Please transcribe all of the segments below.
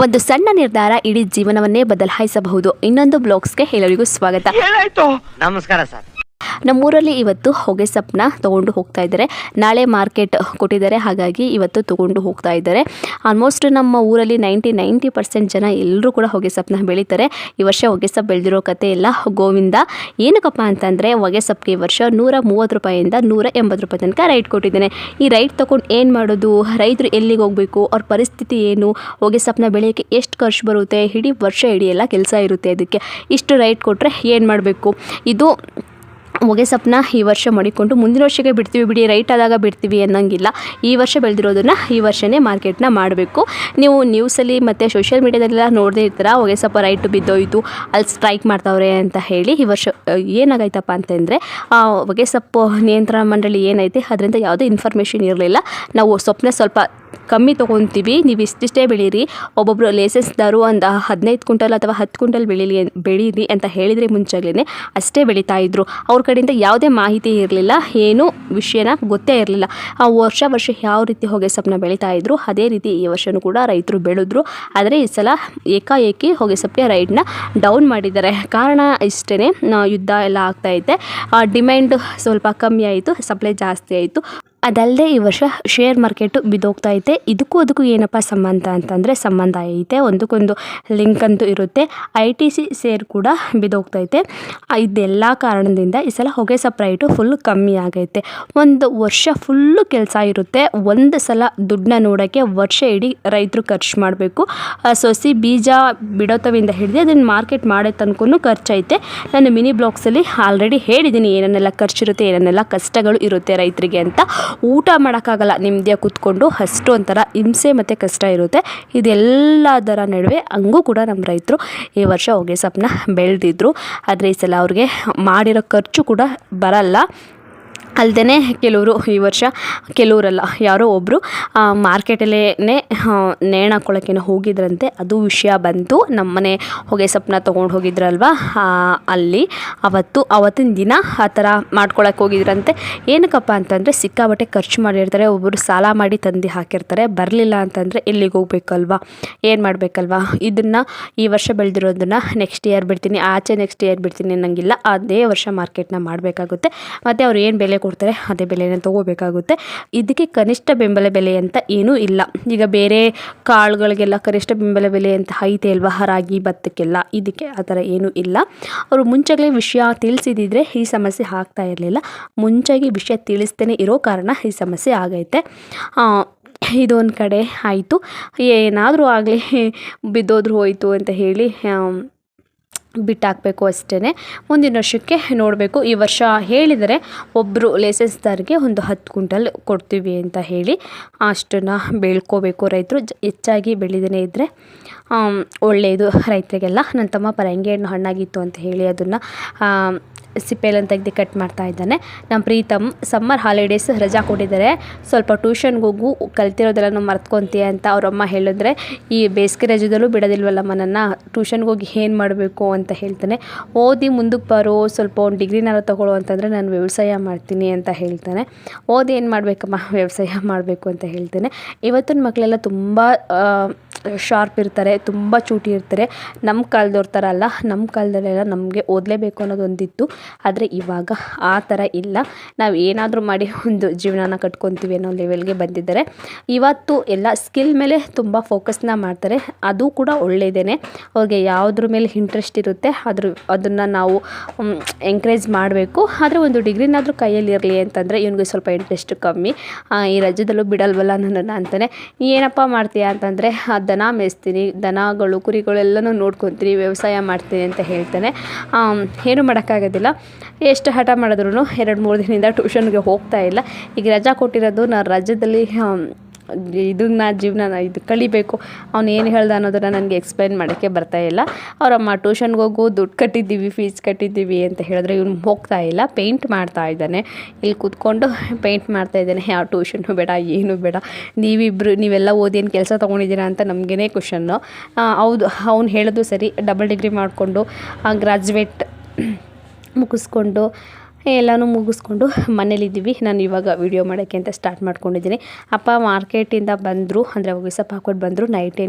ಒಂದು ಸಣ್ಣ ನಿರ್ಧಾರ ಇಡೀ ಜೀವನವನ್ನೇ ಬದಲಾಯಿಸಬಹುದು. ಇನ್ನೊಂದು ಬ್ಲಾಗ್ಸ್ಗೆ ಎಲ್ಲರಿಗೂ ಸ್ವಾಗತ. ನಮಸ್ಕಾರ ಸರ್. ನಮ್ಮೂರಲ್ಲಿ ಇವತ್ತು ಹೊಗೆ ಸೊಪ್ಪನ್ನ ತೊಗೊಂಡು ಹೋಗ್ತಾ ಇದ್ದಾರೆ. ನಾಳೆ ಮಾರ್ಕೆಟ್ ಕೊಟ್ಟಿದ್ದಾರೆ, ಹಾಗಾಗಿ ಇವತ್ತು ತೊಗೊಂಡು ಹೋಗ್ತಾ ಇದ್ದಾರೆ. ಆಲ್ಮೋಸ್ಟ್ ನಮ್ಮ ಊರಲ್ಲಿ 90% ಜನ ಎಲ್ಲರೂ ಕೂಡ ಹೊಗೆ ಸೊಪ್ಪನ್ನ ಬೆಳೀತಾರೆ. ಈ ವರ್ಷ ಹೊಗೆ ಸೊಪ್ಪು ಬೆಳೆದಿರೋ ಕತೆ ಎಲ್ಲ ಗೋವಿಂದ. ಏನಕ್ಕಪ್ಪ ಅಂತಂದರೆ ಹೊಗೆ ಸೊಪ್ಪಿಗೆ ಈ ವರ್ಷ 130 ರೂಪಾಯಿಂದ 180 ರೂಪಾಯಿ ತನಕ ರೈಟ್ ಕೊಟ್ಟಿದ್ದೇನೆ. ಈ ರೈಟ್ ತೊಗೊಂಡು ಏನು ಮಾಡೋದು, ರೈತರು ಎಲ್ಲಿಗೆ ಹೋಗಬೇಕು, ಅವ್ರ ಪರಿಸ್ಥಿತಿ ಏನು, ಹೊಗೆ ಸೊಪ್ಪನ್ನ ಬೆಳೆಯೋಕ್ಕೆ ಎಷ್ಟು ಖರ್ಚು ಬರುತ್ತೆ, ಇಡೀ ವರ್ಷ ಇಡೀ ಎಲ್ಲ ಕೆಲಸ ಇರುತ್ತೆ. ಅದಕ್ಕೆ ಇಷ್ಟು ರೈಟ್ ಕೊಟ್ಟರೆ ಏನು ಮಾಡಬೇಕು. ಇದು ಹೊಗೆ ಸೊಪ್ಪನ್ನ ಈ ವರ್ಷ ಮಾಡಿಕೊಂಡು ಮುಂದಿನ ವರ್ಷಕ್ಕೆ ಬಿಡ್ತೀವಿ ಬಿಡಿ, ರೈಟ್ ಆದಾಗ ಬಿಡ್ತೀವಿ ಅನ್ನೋಂಗಿಲ್ಲ. ಈ ವರ್ಷ ಬೆಳೆದಿರೋದನ್ನು ಈ ವರ್ಷವೇ ಮಾರ್ಕೆಟ್ನ ಮಾಡಬೇಕು. ನೀವು ನ್ಯೂಸಲ್ಲಿ ಮತ್ತು ಸೋಷಿಯಲ್ ಮೀಡಿಯಾದಲ್ಲೆಲ್ಲ ನೋಡದೇ ಇರ್ತೀರ, ಹೊಗೆ ಸೊಪ್ಪು ರೈಟ್ ಬಿದ್ದೋಯ್ತು, ಅಲ್ಲಿ ಸ್ಟ್ರೈಕ್ ಮಾಡ್ತಾವ್ರೆ ಅಂತ ಹೇಳಿ. ಈ ವರ್ಷ ಏನಾಗೈತಪ್ಪ ಅಂತಂದರೆ ಹೊಗೆ ಸೊಪ್ಪು ನಿಯಂತ್ರಣ ಮಂಡಳಿ ಏನೈತೆ ಅದರಿಂದ ಯಾವುದೇ ಇನ್ಫಾರ್ಮೇಷನ್ ಇರಲಿಲ್ಲ. ನಾವು ಸೊಪ್ಪನ್ನ ಸ್ವಲ್ಪ ಕಮ್ಮಿ ತೊಗೊತೀವಿ, ನೀವು ಇಷ್ಟಿಷ್ಟೇ ಬೆಳೀರಿ, ಒಬ್ಬೊಬ್ಬರು ಲೈಸೆನ್ಸ್ದಾರು ಒಂದು 15 ಕ್ವಿಂಟಲ್ ಅಥವಾ 10 ಕ್ವಿಂಟಲ್ ಬೆಳೀರಿ ಅಂತ ಹೇಳಿದರೆ ಮುಂಚಾಗಲೇ ಅಷ್ಟೇ ಬೆಳೀತಾ ಇದ್ರು. ಅವ್ರ ಕಡೆಯಿಂದ ಯಾವುದೇ ಮಾಹಿತಿ ಇರಲಿಲ್ಲ, ಏನೂ ವಿಷಯನ ಗೊತ್ತೇ ಇರಲಿಲ್ಲ. ವರ್ಷ ಯಾವ ರೀತಿ ಹೊಗೆ ಸೊಪ್ಪನ್ನ ಬೆಳೀತಾ ಇದ್ರು ಅದೇ ರೀತಿ ಈ ವರ್ಷವೂ ಕೂಡ ರೈತರು ಬೆಳೆದ್ರು. ಆದರೆ ಈ ಸಲ ಏಕಾಏಕಿ ಹೊಗೆ ಸೊಪ್ಪಿಗೆ ರೈಟ್ನ ಡೌನ್ ಮಾಡಿದ್ದಾರೆ. ಕಾರಣ ಇಷ್ಟೇ, ಯುದ್ಧ ಎಲ್ಲ ಆಗ್ತಾಯಿದೆ, ಡಿಮ್ಯಾಂಡ್ ಸ್ವಲ್ಪ ಕಮ್ಮಿ ಆಯಿತು, ಸಪ್ಲೈ ಜಾಸ್ತಿ ಆಯಿತು. ಅದಲ್ಲದೆ ಈ ವರ್ಷ ಶೇರ್ ಮಾರ್ಕೆಟು ಬಿದ್ದೋಗ್ತಾ ಐತೆ. ಇದಕ್ಕೂ ಏನಪ್ಪ ಸಂಬಂಧ ಅಂತಂದರೆ ಸಂಬಂಧ ಐತೆ, ಒಂದಕ್ಕೊಂದು ಲಿಂಕ್ ಅಂತೂ ಇರುತ್ತೆ. ITC ಶೇರ್ ಕೂಡ ಬಿದ್ದೋಗ್ತೈತೆ. ಇದೆಲ್ಲ ಕಾರಣದಿಂದ ಈ ಸಲ ಹೊಗೆ ಸೊಪ್ಪು ರೈಟು ಫುಲ್ ಕಮ್ಮಿ ಆಗೈತೆ. ಒಂದು ವರ್ಷ ಫುಲ್ಲು ಕೆಲಸ ಇರುತ್ತೆ. ಒಂದು ಸಲ ದುಡ್ಡನ್ನ ನೋಡೋಕ್ಕೆ ವರ್ಷ ಇಡೀ ರೈತರು ಖರ್ಚು ಮಾಡಬೇಕು. ಸೊಸಿ ಬೀಜ ಬಿಡೋತವಿಂದ ಹಿಡಿದು ಅದನ್ನು ಮಾರ್ಕೆಟ್ ಮಾಡೋ ತನಕನೂ ಖರ್ಚೈತೆ. ನಾನು ಮಿನಿ ಬ್ಲಾಗ್ಸಲ್ಲಿ ಆಲ್ರೆಡಿ ಹೇಳಿದ್ದೀನಿ ಏನೇನೆಲ್ಲ ಖರ್ಚಿರುತ್ತೆ, ಏನೇನೆಲ್ಲ ಕಷ್ಟಗಳು ಇರುತ್ತೆ ರೈತರಿಗೆ ಅಂತ. ಊಟ ಮಾಡೋಕ್ಕಾಗಲ್ಲ ನಿಮ್ಮದೇ ಕೂತ್ಕೊಂಡು, ಅಷ್ಟು ಒಂಥರ ಹಿಂಸೆ ಮತ್ತು ಕಷ್ಟ ಇರುತ್ತೆ. ಇದೆಲ್ಲದರ ನಡುವೆ ಹಂಗೂ ಕೂಡ ನಮ್ಮ ರೈತರು ಈ ವರ್ಷ ಹೊಗೆ ಸೊಪ್ಪನ್ನ ಬೆಳೆದಿದ್ರು. ಆದರೆ ಈ ಸಲ ಅವ್ರಿಗೆ ಮಾಡಿರೋ ಖರ್ಚು ಕೂಡ ಬರಲ್ಲ. ಅಲ್ಲದೆ ಕೆಲವರು ಈ ವರ್ಷ, ಕೆಲವರಲ್ಲ ಯಾರೋ ಒಬ್ಬರು ಮಾರ್ಕೆಟಲ್ಲೇ ನೇಣು ಹಾಕ್ಕೊಳ್ಳೋಕ್ಕೇನೋ ಹೋಗಿದ್ರಂತೆ. ಅದು ವಿಷಯ ಬಂತು. ನಮ್ಮನೆ ಹೊಗೆ ಸೊಪ್ಪನ್ನ ತೊಗೊಂಡು ಹೋಗಿದ್ರಲ್ವ, ಅಲ್ಲಿ ಅವತ್ತಿನ ದಿನ ಆ ಥರ ಮಾಡ್ಕೊಳಕ್ಕೆ ಹೋಗಿದ್ರಂತೆ. ಏನಕ್ಕಪ್ಪ ಅಂತಂದರೆ ಸಿಕ್ಕಾಬಟ್ಟೆ ಖರ್ಚು ಮಾಡಿರ್ತಾರೆ. ಒಬ್ಬರು ಸಾಲ ಮಾಡಿ ತಂದು ಹಾಕಿರ್ತಾರೆ. ಬರಲಿಲ್ಲ ಅಂತಂದರೆ ಎಲ್ಲಿಗೆ ಹೋಗ್ಬೇಕಲ್ವ, ಏನು ಮಾಡಬೇಕಲ್ವ. ಇದನ್ನು ಈ ವರ್ಷ ಬೆಳೆದಿರೋದನ್ನು ನೆಕ್ಸ್ಟ್ ಇಯರ್ ಬಿಡ್ತೀನಿ, ಆಚೆ ನೆಕ್ಸ್ಟ್ ಇಯರ್ ಬಿಡ್ತೀನಿ ಅನ್ನೋಂಗಿಲ್ಲ. ಅದೇ ವರ್ಷ ಮಾರ್ಕೆಟ್ನ ಮಾಡಬೇಕಾಗುತ್ತೆ. ಮತ್ತು ಅವ್ರು ಏನು ಬೆಲೆ ಕೊಡ್ತಾರೆ ಅದೇ ಬೆಲೆನ ತೊಗೋಬೇಕಾಗುತ್ತೆ. ಇದಕ್ಕೆ ಕನಿಷ್ಠ ಬೆಂಬಲ ಬೆಲೆ ಅಂತ ಏನೂ ಇಲ್ಲ. ಈಗ ಬೇರೆ ಕಾಳುಗಳಿಗೆಲ್ಲ ಕನಿಷ್ಠ ಬೆಂಬಲ ಬೆಲೆ ಅಂತ ಐತೆ ಅಲ್ವಾ, ರಾಗಿ ಭತ್ತಕ್ಕೆಲ್ಲ. ಇದಕ್ಕೆ ಆ ಥರ ಏನೂ ಇಲ್ಲ. ಅವರು ಮುಂಚಾಗಲೇ ವಿಷಯ ತಿಳಿಸಿದಿದ್ರೆ ಈ ಸಮಸ್ಯೆ ಆಗ್ತಾ ಇರಲಿಲ್ಲ. ಮುಂಚಾಗಿ ವಿಷಯ ತಿಳಿಸ್ತೇನೆ ಇರೋ ಕಾರಣ ಈ ಸಮಸ್ಯೆ ಆಗೈತೆ. ಇದೊಂದು ಕಡೆ ಆಯಿತು. ಏನಾದರೂ ಆಗಲಿ ಬಿದ್ದೋದ್ರೂ ಹೋಯಿತು ಅಂತ ಹೇಳಿ ಬಿಟ್ಟಾಕಬೇಕು ಅಷ್ಟೇ. ಮುಂದಿನ ವರ್ಷಕ್ಕೆ ನೋಡಬೇಕು. ಈ ವರ್ಷ ಹೇಳಿದರೆ ಒಬ್ಬರು ಲೈಸೆನ್ಸ್ದಾರಿಗೆ ಒಂದು 10 ಕ್ವಿಂಟಲ್ ಕೊಡ್ತೀವಿ ಅಂತ ಹೇಳಿ ಅಷ್ಟನ್ನು ಬೆಳ್ಕೋಬೇಕು ರೈತರು. ಹೆಚ್ಚಾಗಿ ಬೆಳೆದೇ ಇದ್ದರೆ ಒಳ್ಳೆಯದು ರೈತರಿಗೆಲ್ಲ. ನನ್ನ ತಮ್ಮ ಪರಂಗಿ ಹಣ್ಣಾಗಿತ್ತು ಅಂತ ಹೇಳಿ ಅದನ್ನು ಸಿಪ್ಪೆಲನ್ನು ತೆಗೆದು ಕಟ್ ಮಾಡ್ತಾ ಇದ್ದಾನೆ. ನಮ್ಮ ಪ್ರೀತಮ್ ಸಮ್ಮರ್ ಹಾಲಿಡೇಸ್ ರಜಾ ಕೊಟ್ಟಿದ್ದಾರೆ, ಸ್ವಲ್ಪ ಟ್ಯೂಷನ್ಗೆ ಹೋಗು, ಕಲ್ತಿರೋದೆಲ್ಲ ಮರ್ತ್ಕೊತೀಯ ಅಂತ ಅವರಮ್ಮ ಹೇಳಿದ್ರೆ, ಈ ಬೇಸಿಗೆ ರಜದಲ್ಲೂ ಬಿಡೋದಿಲ್ವಲ್ಲಮ್ಮ ನನ್ನ, ಟ್ಯೂಷನ್ಗೆ ಹೋಗಿ ಏನು ಮಾಡಬೇಕು ಅಂತ ಹೇಳ್ತಾನೆ. ಓದಿ ಮುಂದಕ್ಕೆ ಬರೋ, ಸ್ವಲ್ಪ ಒಂದು ಡಿಗ್ರಿನಾರು ತೊಗೊಳ್ಳೋ ಅಂತಂದರೆ ನಾನು ವ್ಯವಸಾಯ ಮಾಡ್ತೀನಿ ಅಂತ ಹೇಳ್ತಾನೆ. ಓದಿ ಏನು ಮಾಡಬೇಕಮ್ಮ, ವ್ಯವಸಾಯ ಮಾಡಬೇಕು ಅಂತ ಹೇಳ್ತಾನೆ. ಇವತ್ತಿನ ಮಕ್ಕಳೆಲ್ಲ ತುಂಬ ಶಾರ್ಪ್ ಇರ್ತಾರೆ, ತುಂಬ ಚೂಟಿ ಇರ್ತಾರೆ. ನಮ್ಮ ಕಾಲದವ್ರ ಥರ ಅಲ್ಲ. ನಮ್ಮ ಕಾಲದಲ್ಲೆಲ್ಲ ನಮಗೆ ಓದಲೇಬೇಕು ಅನ್ನೋದೊಂದಿತ್ತು. ಆದರೆ ಇವಾಗ ಆ ಥರ ಇಲ್ಲ. ನಾವು ಏನಾದರೂ ಮಾಡಿ ಒಂದು ಜೀವನನ ಕಟ್ಕೊತೀವಿ ಅನ್ನೋ ಲೆವೆಲ್ಗೆ ಬಂದಿದ್ದಾರೆ. ಇವತ್ತು ಎಲ್ಲ ಸ್ಕಿಲ್ ಮೇಲೆ ತುಂಬ ಫೋಕಸ್ನ ಮಾಡ್ತಾರೆ. ಅದು ಕೂಡ ಒಳ್ಳೆಯದೇ. ಅವ್ರಿಗೆ ಯಾವುದ್ರ ಮೇಲೆ ಇಂಟ್ರೆಸ್ಟ್ ಇರುತ್ತೆ ಅದನ್ನು ನಾವು ಎಂಕರೇಜ್ ಮಾಡಬೇಕು. ಆದರೆ ಒಂದು ಡಿಗ್ರಿನಾದರೂ ಕೈಯಲ್ಲಿ ಇರಲಿ ಅಂತಂದರೆ ಇವನಿಗೆ ಸ್ವಲ್ಪ ಇಂಟ್ರೆಸ್ಟ್ ಕಮ್ಮಿ. ಈ ರಾಜ್ಯದಲ್ಲೂ ಬಿಡಲ್ವಲ್ಲ ನನ್ನನ್ನು ಅಂತಾನೆ. ಏನಪ್ಪ ಮಾಡ್ತೀಯಾ ಅಂತಂದರೆ ದನ ಮೇಯಿಸ್ತೀನಿ, ದನಗಳು ಕುರಿಗಳೆಲ್ಲನೂ ನೋಡ್ಕೊತೀನಿ, ವ್ಯವಸಾಯ ಮಾಡ್ತೀನಿ ಅಂತ ಹೇಳ್ತಾನೆ. ಏನೂ ಮಾಡೋಕ್ಕಾಗೋದಿಲ್ಲ. ಎಷ್ಟು ಹಠ ಮಾಡಿದ್ರು 2-3 ದಿನದಿಂದ ಟ್ಯೂಷನ್ಗೆ ಹೋಗ್ತಾ ಇಲ್ಲ. ಈಗ ರಜಾ ಕೊಟ್ಟಿರೋದು, ನಾನು ರಾಜ್ಯದಲ್ಲಿ ಇದನ್ನ ಜೀವನ ಇದು ಕಳಿಬೇಕು, ಅವ್ನು ಏನು ಹೇಳ್ದ ಅನ್ನೋದನ್ನು ನನಗೆ ಎಕ್ಸ್ಪ್ಲೈನ್ ಮಾಡೋಕ್ಕೆ ಬರ್ತಾಯಿಲ್ಲ. ಅವರಮ್ಮ ಟ್ಯೂಷನ್ಗೆ ಹೋಗು, ದುಡ್ಡು ಕಟ್ಟಿದ್ದೀವಿ, ಫೀಸ್ ಕಟ್ಟಿದ್ದೀವಿ ಅಂತ ಹೇಳಿದ್ರೆ ಇವನು ಹೋಗ್ತಾ ಇಲ್ಲ. ಪೇಂಟ್ ಮಾಡ್ತಾ ಇದ್ದಾನೆ, ಇಲ್ಲಿ ಕೂತ್ಕೊಂಡು ಪೇಂಟ್ ಮಾಡ್ತಾ ಇದ್ದಾನೆ. ಯಾವ ಟ್ಯೂಷನ್ನು ಬೇಡ, ಏನು ಬೇಡ, ನೀವೆಲ್ಲ ಓದಿ ಏನು ಕೆಲಸ ತೊಗೊಂಡಿದ್ದೀರಾ ಅಂತ ನಮಗೇ ಕ್ವಶನ್ನು. ಹೌದು, ಅವ್ನು ಹೇಳೋದು ಸರಿ. ಡಬಲ್ ಡಿಗ್ರಿ ಮಾಡಿಕೊಂಡು ಗ್ರಾಜುಯೇಟ್ ಮುಗಿಸ್ಕೊಂಡು ಎಲ್ಲನೂ ಮುಗಿಸ್ಕೊಂಡು ಮನೇಲಿದ್ದೀವಿ. ನಾನು ಇವಾಗ ವಿಡಿಯೋ ಮಾಡೋಕ್ಕೆ ಅಂತ ಸ್ಟಾರ್ಟ್ ಮಾಡ್ಕೊಂಡಿದ್ದೀನಿ. ಅಪ್ಪ ಮಾರ್ಕೆಟಿಂದ ಬಂದರು, ಅಂದರೆ ಹೊಗೆ ಸೊಪ್ಪು ಹಾಕ್ಬಿಟ್ಟು ಬಂದರು. ನೈಟ್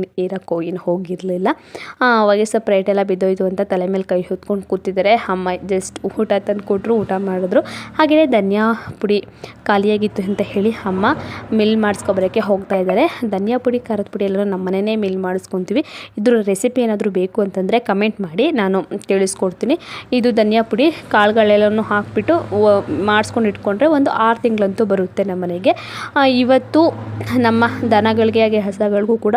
ಏನು ಹೋಗಿರಲಿಲ್ಲ. ಹೊಗೆ ಸೊಪ್ಪು ರೇಟ್ ಎಲ್ಲ ಬಿದ್ದೋಯ್ತು ಅಂತ ತಲೆ ಮೇಲೆ ಕೈ ಹೊತ್ಕೊಂಡು ಕೂತಿದ್ದಾರೆ. ಅಮ್ಮ ಜಸ್ಟ್ ಊಟ ತಂದು ಕೊಟ್ಟರು, ಊಟ ಮಾಡಿದ್ರು. ಹಾಗೆಯೇ ಧನಿಯಾ ಪುಡಿ ಖಾಲಿಯಾಗಿತ್ತು ಅಂತ ಹೇಳಿ ಅಮ್ಮ ಮಿಲ್ ಮಾಡಿಸ್ಕೊಬರೋಕ್ಕೆ ಹೋಗ್ತಾ ಇದ್ದಾರೆ. ಧನಿಯಾ ಪುಡಿ, ಖಾರದ ಪುಡಿ ಎಲ್ಲರೂ ನಮ್ಮ ಮನೆಯೇ ಮಿಲ್ ಮಾಡಿಸ್ಕೊತೀವಿ. ಇದ್ರ ರೆಸಿಪಿ ಏನಾದರೂ ಬೇಕು ಅಂತಂದರೆ ಕಮೆಂಟ್ ಮಾಡಿ, ನಾನು ತಿಳಿಸ್ಕೊಡ್ತೀನಿ. ಇದು ಧನಿಯಾ ಪುಡಿ ಕಾಳುಗಳೆಲ್ಲನೂ ಹಾಕಿಬಿಟ್ಟು ಮಾಡಿಸ್ಕೊಂಡು ಇಟ್ಕೊಂಡ್ರೆ ಒಂದು 6 ತಿಂಗಳಂತೂ ಬರುತ್ತೆ ನಮ್ಮ ಮನೆಗೆ. ಇವತ್ತು ನಮ್ಮ ದನಗಳಿಗೆ ಹಾಗೆ ಹಸುಗಳಿಗೂ ಕೂಡ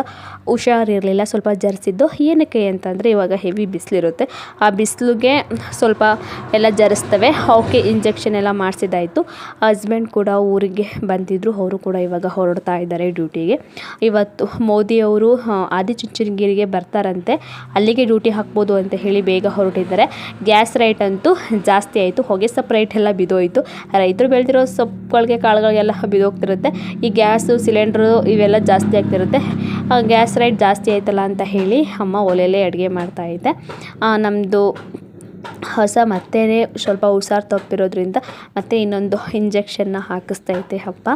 ಹುಷಾರಿರಲಿಲ್ಲ, ಸ್ವಲ್ಪ ಜರ್ಸಿದ್ದು. ಏನಕ್ಕೆ ಅಂತಂದರೆ ಇವಾಗ ಹೆವಿ ಬಿಸಿಲಿರುತ್ತೆ, ಆ ಬಿಸಿಲಿಗೆ ಸ್ವಲ್ಪ ಎಲ್ಲ ಜರಿಸ್ತವೆ. ಅವಕ್ಕೆ ಇಂಜೆಕ್ಷನ್ ಎಲ್ಲ ಮಾಡಿಸಿದ್ದಾಯಿತು. ಹಸ್ಬೆಂಡ್ ಕೂಡ ಊರಿಗೆ ಬಂದಿದ್ದರು, ಅವರು ಕೂಡ ಇವಾಗ ಹೊರಡ್ತಾ ಇದ್ದಾರೆ ಡ್ಯೂಟಿಗೆ. ಇವತ್ತು ಮೋದಿಯವರು ಆದಿಚುಂಚನಗಿರಿಗೆ ಬರ್ತಾರಂತೆ, ಅಲ್ಲಿಗೆ ಡ್ಯೂಟಿ ಹಾಕ್ಬೋದು ಅಂತ ಹೇಳಿ ಬೇಗ ಹೊರಟಿದ್ದಾರೆ. ಗ್ಯಾಸ್ ರೇಟ್ ಅಂತೂ ಜಾಸ್ತಿ ಆಯಿತು, ಹೊಗೆ ಸೊಪ್ಪು ರೇಟ್ ಎಲ್ಲ ಬಿದ್ದೋಯ್ತು. ರೈತರು ಬೆಳೆದಿರೋ ಸೊಪ್ಪುಗಳಿಗೆ ಕಾಳುಗಳಿಗೆಲ್ಲ ಬಿದ್ದೋಗ್ತಿರುತ್ತೆ. ಈ ಗ್ಯಾಸು ಸಿಲಿಂಡ್ರು ಇವೆಲ್ಲ ಜಾಸ್ತಿ ಆಗ್ತಿರುತ್ತೆ. ಗ್ಯಾಸ್ ರೇಟ್ ಜಾಸ್ತಿ ಆಯ್ತಲ್ಲ ಅಂತ ಹೇಳಿ ಅಮ್ಮ ಒಲೆಯಲ್ಲೇ ಅಡುಗೆ ಮಾಡ್ತಾಯಿದ್ದೆ. ನಮ್ಮದು ಹೊಸ ಮತ್ತೆ ಸ್ವಲ್ಪ ಹುಷಾರು ತಪ್ಪಿರೋದ್ರಿಂದ ಮತ್ತೆ ಇನ್ನೊಂದು ಇಂಜೆಕ್ಷನ್ನ ಹಾಕಿಸ್ತೈತೆ ಅಪ್ಪ.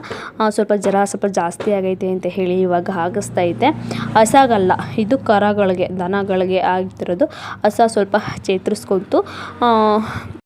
ಸ್ವಲ್ಪ ಸ್ವಲ್ಪ ಜಾಸ್ತಿ ಆಗೈತೆ ಅಂತ ಹೇಳಿ ಇವಾಗ ಹಾಕಿಸ್ತೈತೆ. ಹಸಾಗಲ್ಲ, ಇದು ಕರಗಳಿಗೆ, ದನಗಳಿಗೆ ಆಗ್ತಿರೋದು. ಹಸ ಸ್ವಲ್ಪ ಚೇತರಿಸ್ಕೊತು.